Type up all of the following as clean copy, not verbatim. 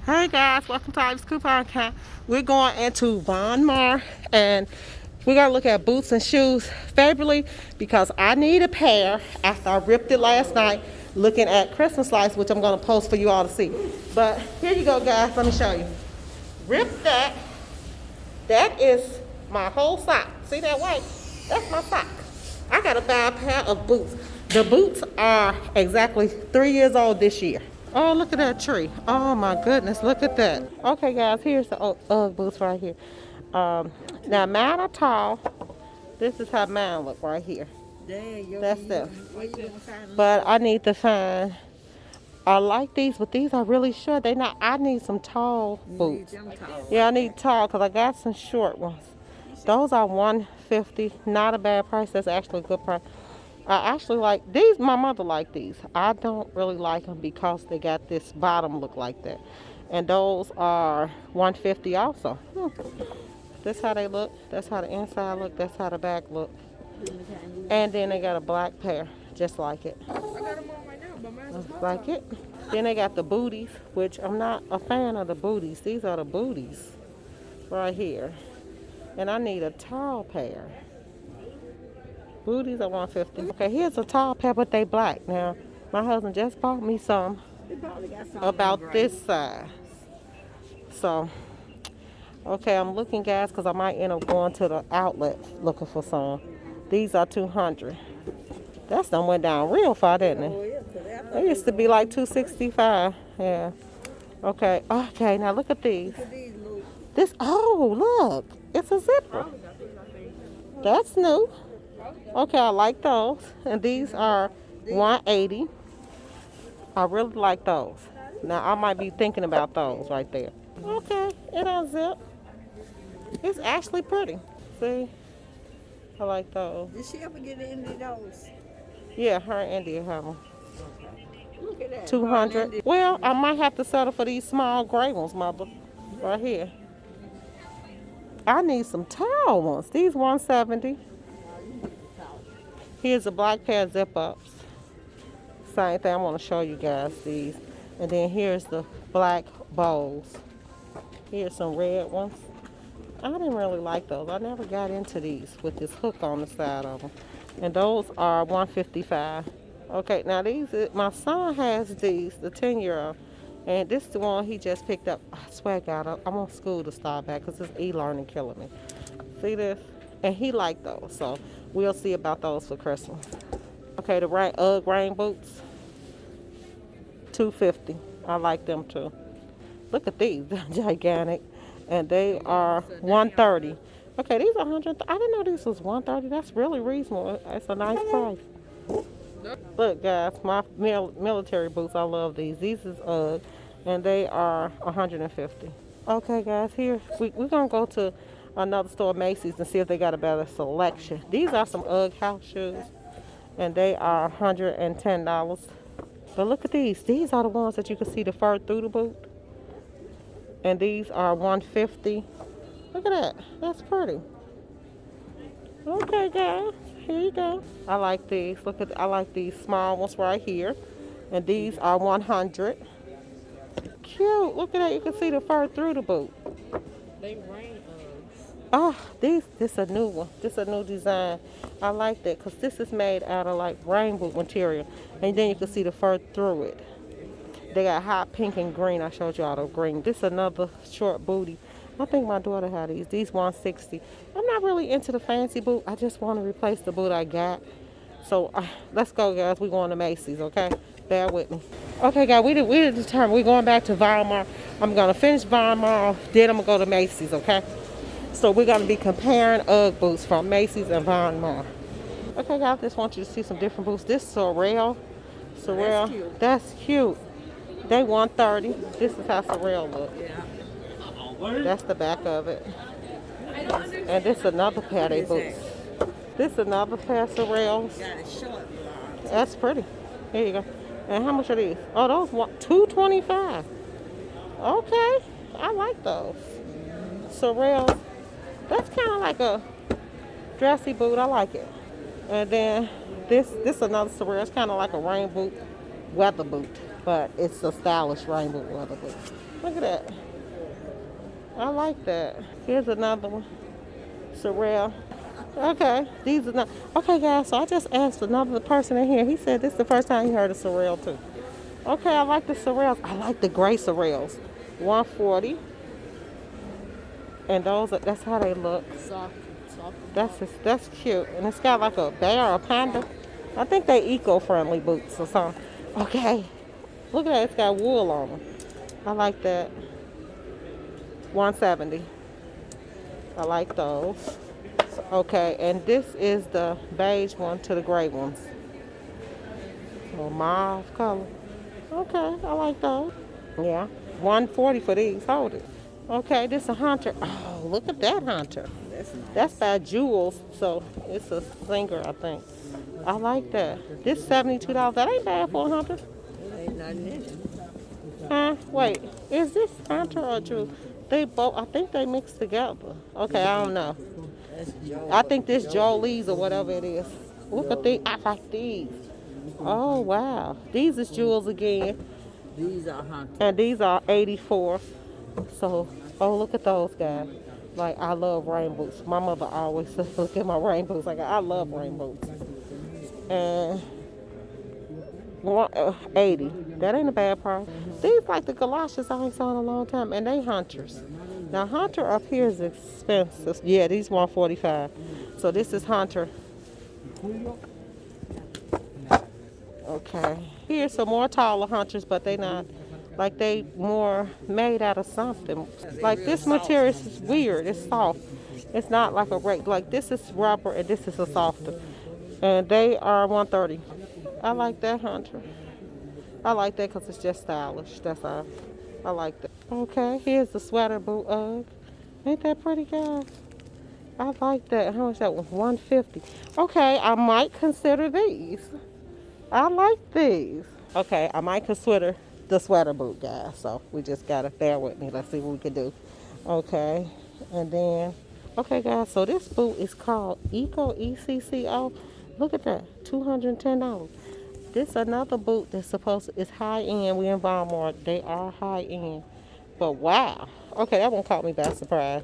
Hey guys, welcome to Ivy's Coupon Account. We're going into Maur and we're gonna look at boots and shoes favorably because I need a pair after I ripped it last night looking at Christmas lights, which I'm gonna post for you all to see. But here you go guys, let me show you. Rip that. That is my whole sock. See that white? That's my sock. I gotta buy a pair of boots. The boots are exactly 3 years old this year. Oh, look at that tree. Oh my goodness, look at that. Okay guys, here's the Ugg boots right here. Now mine are tall. This is how mine look right here. That's them. But I need to find, I like these, but these are really short. They not, I need some tall boots. Yeah, I need tall because I got some short ones. Those are $150. Not a bad price. That's actually a good price. I actually like these. My mother liked these. I don't really like them because they got this bottom look like that. And those are $150 also. That's how they look. That's how the inside look. That's how the back look. And then they got a black pair, just like it. Just like it. Then they got the booties, which I'm not a fan of the booties. These are the booties right here. And I need a tall pair. Booties are $150. Okay, here's a tall pair, but they black. Now, my husband just bought me some about this size. So, okay, I'm looking, guys, because I might end up going to the outlet looking for some. These are $200. That's done went down real far, didn't it? They used to be like $265. Yeah. Okay. Okay. Now look at these. This. Oh, look. It's a zipper. That's new. Okay, I like those. And these are $180. I really like those. Now I might be thinking about those right there. Okay, it unzip. It's actually pretty. See? I like those. Did she ever get any of those? Yeah, her and India have them. Look at that. 200. Well, I might have to settle for these small gray ones, mother. Right here. I need some tall ones. These 170. Here's a black pair of zip-ups. Same thing. I want to show you guys these. And then here's the black bows. Here's some red ones. I didn't really like those. I never got into these with this hook on the side of them. And those are $155. Okay, now these, my son has these, the 10-year-old. And this is the one he just picked up. I swear to God, I want school to start back because this e-learning killing me. See this? And he liked those. So we'll see about those for Christmas. Okay, the Ugg rain boots, $250. I like them too. Look at these, they're gigantic. And they are $130. Okay, these are $100. I didn't know this was $130. That's really reasonable. It's a nice price. Look, guys, my military boots. I love these. These is UGG, and they are $150. Okay, guys, here we're gonna go to another store, Macy's, and see if they got a better selection. These are some UGG house shoes, and they are $110. But look at these. These are the ones that you can see the fur through the boot. And these are $150. Look at that. That's pretty. Okay, guys. Here you go. I like these. Look at. I like these small ones right here. And these are $100. Cute. Look at that. You can see the fur through the boot. They rain Uggs. Oh, this a new one. This a new design. I like that because this is made out of like rain boot material. And then you can see the fur through it. They got hot pink and green. I showed you all the green. This is another short booty. I think my daughter had these. These $160. I'm not really into the fancy boot. I just want to replace the boot I got. So let's go, guys. We're going to Macy's, okay? Bear with me. Okay, guys. We determined we're going back to Maur. I'm gonna finish Maur. Then I'm gonna go to Macy's, okay? So we're gonna be comparing UGG boots from Macy's and Maur. Okay, guys. Just want you to see some different boots. This Sorrel. That's cute. They $130. This is how Sorrel look. That's the back of it. And this is another pair of boots. This is another pair of Sorrels. That's pretty. Here you go. And how much are these? Oh, those $225. Okay, I like those. Sorrels. That's kind of like a dressy boot. I like it. And then this is another Sorrel. It's kind of like a rain boot, weather boot. but it's a stylish rainbow weather boot. Look at that. I like that. Here's another one. Sorrel. Okay, these are not. Okay, guys, so I just asked another person in here. He said this is the first time he heard of Sorrel, too. Okay, I like the Sorrels. I like the gray Sorrels. 140. And that's how they look. Soft, soft. That's cute. And it's got like a bear or a panda. I think they eco-friendly boots or something. Okay. Look at that. It's got wool on them. I like that. 170. I like those. Okay, and this is the beige one to the gray ones. A mauve color. Okay, I like those. Yeah. 140 for these. Hold it. Okay, this is a hunter. Oh, look at that hunter. That's nice. That's by Jewels, so it's a singer, I think. I like that. This $72. That ain't bad for a hunter. There ain't nothing in it. Huh? Wait, is this hunter or Jewel? They both. I think they mixed together. Okay, I don't know. That's Joe. I think this Jolie's or whatever it is. Look at these. I like these. Oh wow, these is Jewels again, These are hunters. and these are 84. So, oh look at those guys. Like I love rain boots. My mother always says, look at my rain boots. Like I love rain boots. And 80. That ain't a bad price. These like the galoshes I ain't saw in a long time, and they hunters. Now hunter up here is expensive. Yeah, these 145. So this is hunter. Okay. Here's some more taller hunters, but they not like they more made out of something. Like this material is weird. It's soft. It's not like a like this is rubber and this is a softer. And they are 130. I like that hunter. I like that because it's just stylish. That's all. I like that. Okay, here's the sweater boot UGG. Ain't that pretty, guys? I like that. How much that was? 150. Okay, I might consider these. I like these. Okay, I might consider the sweater boot, guys. So we just gotta bear with me. Let's see what we can do. Okay, and then, okay, guys. So this boot is called Eco ECCO. Look at that, $210. This another boot that's it's high end. We in Maur. They are high end. But wow. Okay, that one caught me by surprise.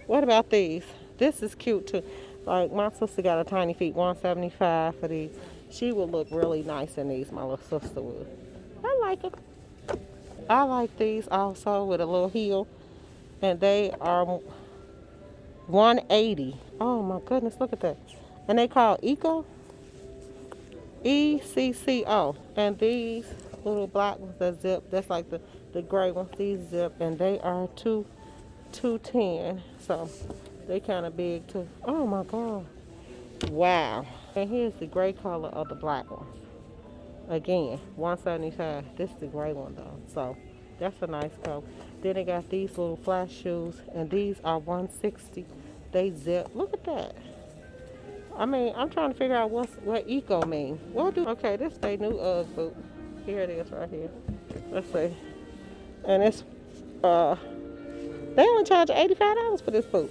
What about these? This is cute too. Like my sister got a tiny feet, 175 for these. She would look really nice in these, my little sister would. I like them. I like these also with a little heel. And they are 180. Oh my goodness, look at that. And they call Eco ECCO. And these little black ones that zip, that's like the gray ones, these zip, and they are 210. So they kind of big too. Oh my God. Wow. And here's the gray color of the black one. Again, 175. This is the gray one though. So that's a nice color. Then they got these little flash shoes, and these are 160. They zip. Look at that. I mean, I'm trying to figure out what eco mean. Okay, this is their new UGG boot. Here it is right here. Let's see. And it's they only charge $85 for this boot.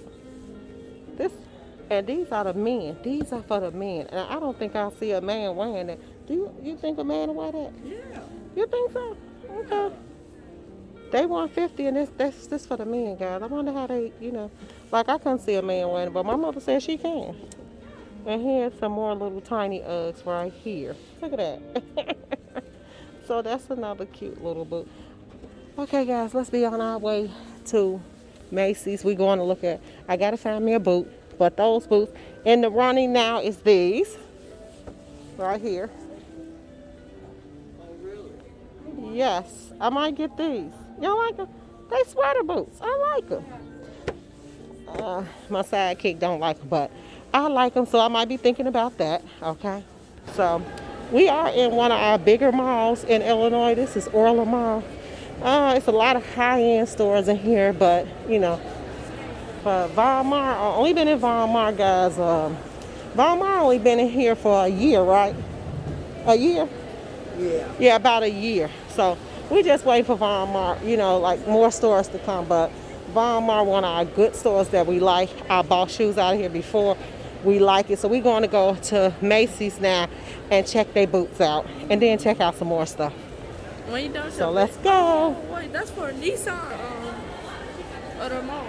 And these are the men. These are for the men. And I don't think I'll see a man wearing that. Do you think a man will wear that? Yeah. You think so? Okay. They 150 and this for the men, guys. I wonder how they, like I couldn't see a man wearing it, but my mother said she can. And here's some more little tiny Uggs right here. Look at that. So that's another cute little boot. Okay, guys, let's be on our way to Macy's. We're going to look at, I got to find me a boot. But those boots in the running now is these. Right here. Oh, really? Yes, I might get these. You don't like them? They sweater boots. I like them. My sidekick don't like them, but I like them, so I might be thinking about that. Okay. So we are in one of our bigger malls in Illinois. This is Orla Mall. It's a lot of high-end stores in here, but Maur, only been in Maur, guys. Maur only been in here for a year, right? A year? Yeah. Yeah, about a year. So we just waiting for Maur, like more stores to come. But Maur, one of our good stores that we like. I bought shoes out of here before. We like it. So we're going to go to Macy's now and check their boots out. And then check out some more stuff. When you done with So your let's go. Wait, that's for Nissan or the Maur.